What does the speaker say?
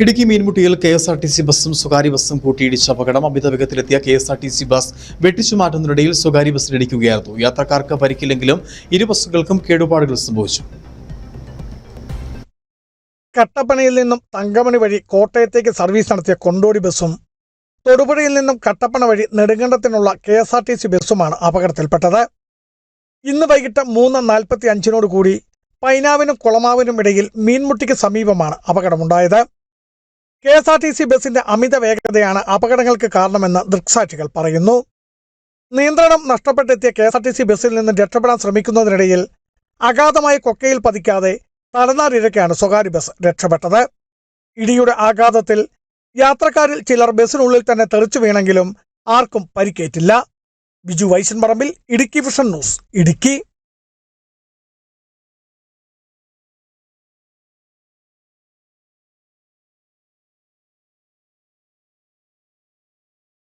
Idukki മീൻമുട്ടിയിൽ KSRTC ബസ്സും സ്വകാര്യ ബസ്സും കൂട്ടിയിടിച്ച അപകടം. അമിത വേഗത്തിലെത്തിയ കെ.എസ്.ആർ.ടി.സി ബസ് വെട്ടിച്ചു മാറ്റുന്നതിനിടയിൽ സ്വകാര്യ ബസ്സിലിടിക്കുകയായിരുന്നു. യാത്രക്കാർക്ക് പരിക്കില്ലെങ്കിലും ഇരു ബസ്സുകൾക്കും കേടുപാടുകൾ സംഭവിച്ചു. കട്ടപ്പനയിൽ നിന്നും തങ്കമണി വഴി കോട്ടയത്തേക്ക് സർവീസ് നടത്തിയ കൊണ്ടോടി ബസ്സും തൊടുപുഴയിൽ നിന്നും കട്ടപ്പന വഴി നെടുങ്കണ്ടത്തിനുള്ള കെ.എസ്.ആർ.ടി.സി ബസ്സുമാണ് അപകടത്തിൽപ്പെട്ടത്. ഇന്ന് വൈകിട്ട് 3:45 കൂടി പൈനാവിനും കുളമാവിനും ഇടയിൽ മീൻമുട്ടിക്ക് സമീപമാണ് അപകടമുണ്ടായത്. കെ.എസ്.ആർ.ടി.സി ബസിന്റെ അമിത വേഗതയാണ് അപകടങ്ങൾക്ക് കാരണമെന്ന് ദൃക്സാക്ഷികൾ പറയുന്നു. നിയന്ത്രണം നഷ്ടപ്പെട്ടെത്തിയ കെ.എസ്.ആർ.ടി.സി ബസ്സിൽ നിന്ന് രക്ഷപ്പെടാൻ ശ്രമിക്കുന്നതിനിടയിൽ അഗാധമായ കൊക്കയിൽ പതിക്കാതെ തലനാരിഴയ്ക്കാണ് സ്വകാര്യ ബസ് രക്ഷപ്പെട്ടത്. ഇടിയുടെ ആഘാതത്തിൽ യാത്രക്കാരിൽ ചിലർ ബസ്സിനുള്ളിൽ തന്നെ തെറിച്ചു വീണെങ്കിലും ആർക്കും പരിക്കേറ്റില്ല. ബിജു വൈശൻ പറമ്പിൽ, ഇടുക്കി വിഷൻ ന്യൂസ്, ഇടുക്കി.